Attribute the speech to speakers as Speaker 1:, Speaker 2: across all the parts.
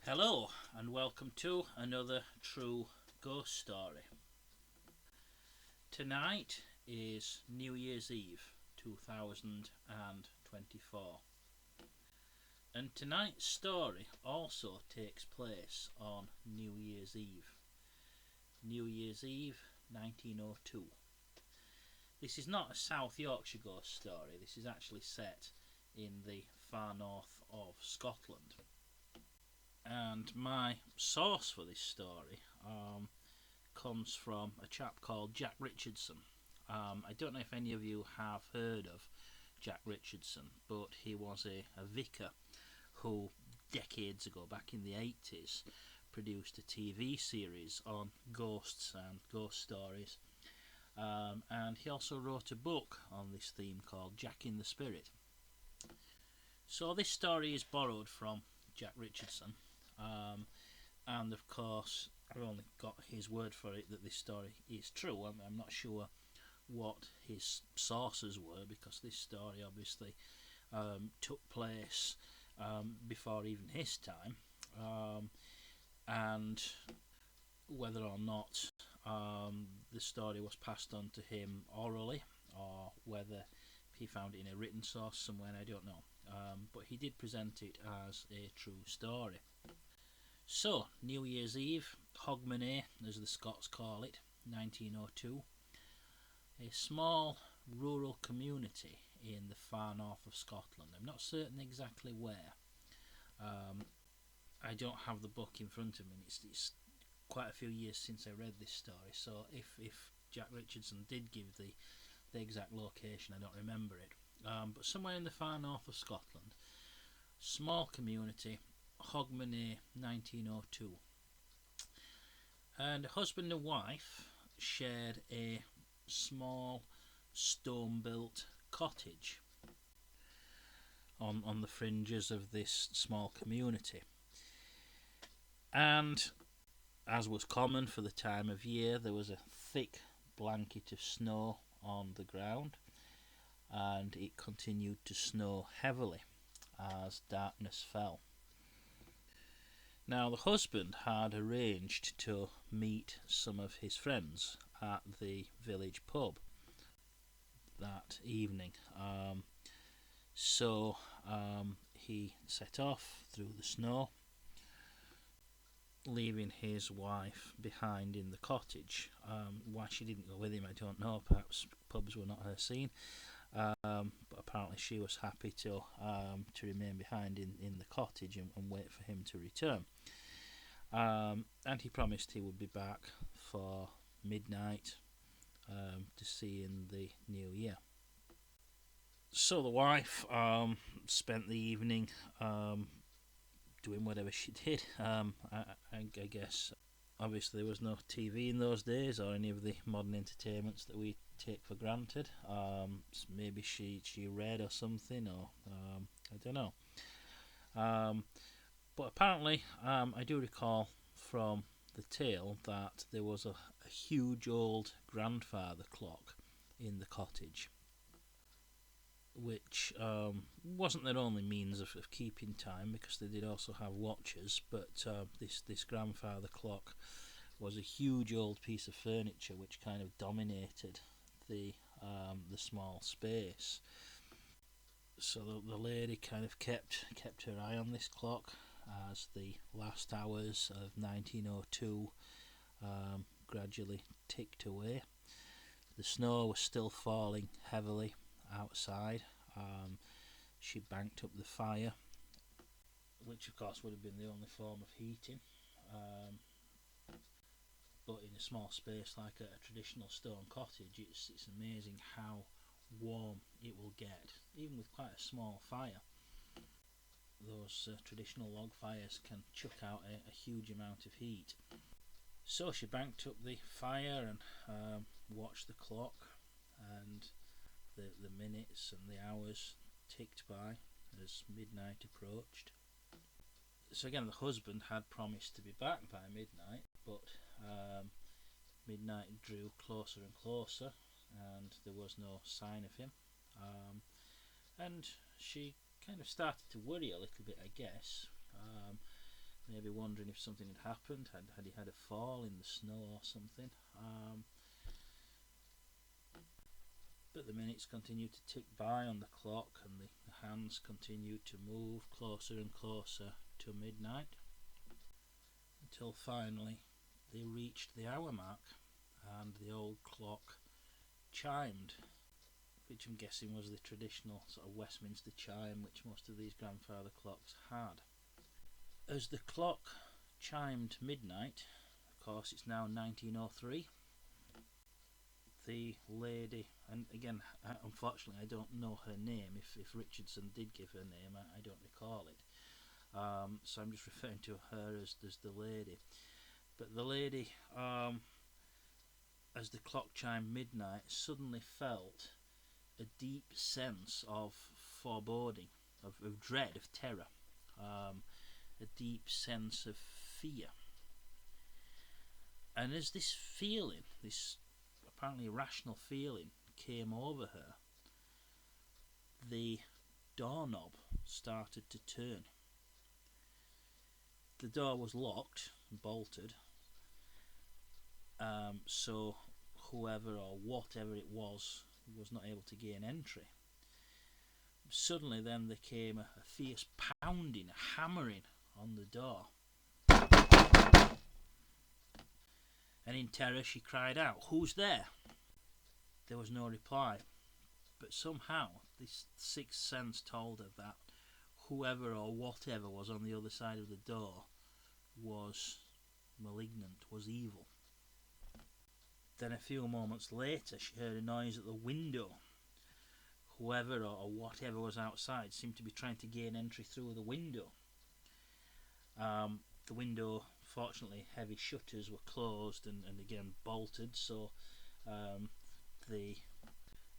Speaker 1: Hello and welcome to another true ghost story. Tonight is New Year's Eve 2024, and tonight's story also takes place on New Year's Eve. New Year's Eve 1902. This is not a South Yorkshire ghost story, this is actually set in the far north of Scotland. And my source for this story comes from a chap called Jack Richardson. I don't know if any of you have heard of Jack Richardson, but he was a vicar who decades ago, back in the 80s, produced a TV series on ghosts and ghost stories, and he also wrote a book on this theme called Jack in the Spirit. So this story is borrowed from Jack Richardson, and of course I've only got his word for it that this story is true. I'm not sure what his sources were, because this story obviously took place before even his time, and whether or not the story was passed on to him orally or whether he found it in a written source somewhere, I don't know, but he did present it as a true story. So, New Year's Eve, Hogmanay, as the Scots call it, 1902. A small rural community in the far north of Scotland. I'm not certain exactly where. I don't have the book in front of me. It's quite a few years since I read this story, so if Jack Richardson did give the exact location, I don't remember it. But somewhere in the far north of Scotland, small community, Hogmanay, 1902, and a husband and wife shared a small stone-built cottage on the fringes of this small community. And as was common for the time of year, there was a thick blanket of snow on the ground, and it continued to snow heavily as darkness fell. Now, the husband had arranged to meet some of his friends at the village pub that evening. So he set off through the snow, leaving his wife behind in the cottage. Why she didn't go with him, I don't know. Perhaps pubs were not her scene. But apparently she was happy to remain behind in the cottage and wait for him to return. And he promised he would be back for midnight to see in the new year. So the wife spent the evening doing whatever she did. I guess obviously there was no TV in those days or any of the modern entertainments that we take for granted. Maybe she read or something, or I don't know. But apparently I do recall from the tale that there was a huge old grandfather clock in the cottage, which wasn't their only means of keeping time, because they did also have watches, but this grandfather clock was a huge old piece of furniture which kind of dominated the small space. So the lady kind of kept her eye on this clock as the last hours of 1902 gradually ticked away. The snow was still falling heavily outside. She banked up the fire, which of course would have been the only form of heating, but in a small space like a traditional stone cottage, it's amazing how warm it will get, even with quite a small fire. Those traditional log fires can chuck out a huge amount of heat. So she banked up the fire and watched the clock, and the minutes and the hours ticked by as midnight approached. So again, the husband had promised to be back by midnight, but midnight drew closer and closer, and there was no sign of him. And she kind of started to worry a little bit, I guess. maybe wondering if something had happened. Had he had a fall in the snow or something? But the minutes continued to tick by on the clock, and the hands continued to move closer and closer to midnight, until finally they reached the hour mark, and the old clock chimed, which I'm guessing was the traditional sort of Westminster chime which most of these grandfather clocks had. As the clock chimed midnight, of course it's now 1903, the lady, and again unfortunately I don't know her name, if Richardson did give her name I don't recall it, so I'm just referring to her as the lady. But the lady, as the clock chimed midnight, suddenly felt a deep sense of foreboding, of dread, of terror, a deep sense of fear. And as this feeling, this apparently irrational feeling, came over her, the doorknob started to turn. The door was locked and bolted, so whoever or whatever it was not able to gain entry. Suddenly then there came a fierce pounding, a hammering on the door, and in terror she cried out, "Who's there?" There was no reply, but somehow this sixth sense told her that whoever or whatever was on the other side of the door was malignant, was evil. Then a few moments later she heard a noise at the window. Whoever or whatever was outside seemed to be trying to gain entry through the window. The window, fortunately, heavy shutters were closed and again bolted, so the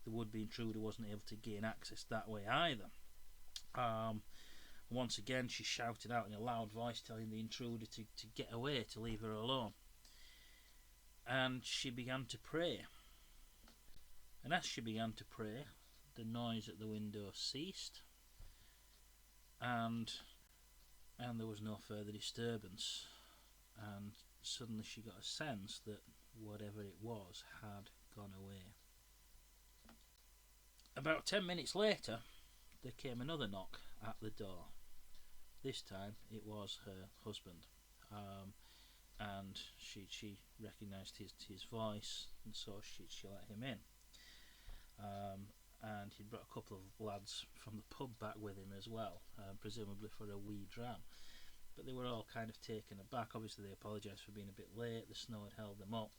Speaker 1: would-be intruder wasn't able to gain access that way either. Once again she shouted out in a loud voice, telling the intruder to get away, to leave her alone. And she began to pray. And as she began to pray, the noise at the window ceased, and there was no further disturbance. And suddenly she got a sense that whatever it was had gone away. About 10 minutes later, there came another knock at the door. This time it was her husband, and she recognised his voice, and so she let him in. And he'd brought a couple of lads from the pub back with him as well, presumably for a wee dram. But they were all kind of taken aback. Obviously they apologised for being a bit late, the snow had held them up,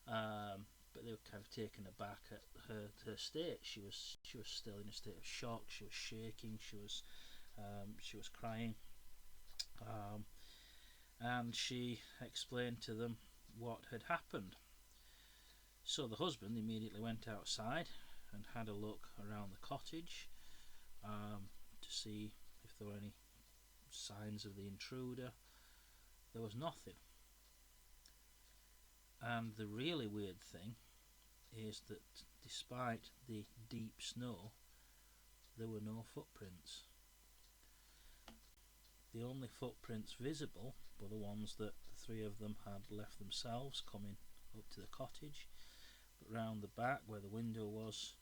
Speaker 1: but they were kind of taken aback at her state. She was still in a state of shock, she was shaking, she was crying, and she explained to them what had happened. So the husband immediately went outside and had a look around the cottage to see if there were any signs of the intruder. There was nothing. And the really weird thing is that despite the deep snow, there were no footprints. The only footprints visible were the ones that the three of them had left themselves coming up to the cottage, but round the back where the window was,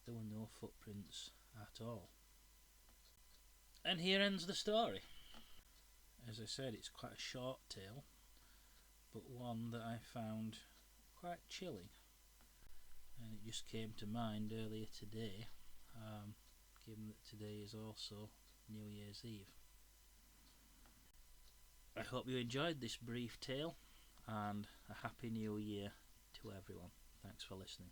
Speaker 1: there were no footprints at all. And here ends the story. As I said, it's quite a short tale, but one that I found quite chilling, and it just came to mind earlier today, given that today is also New Year's Eve. I hope you enjoyed this brief tale, and a happy new year to everyone. Thanks for listening.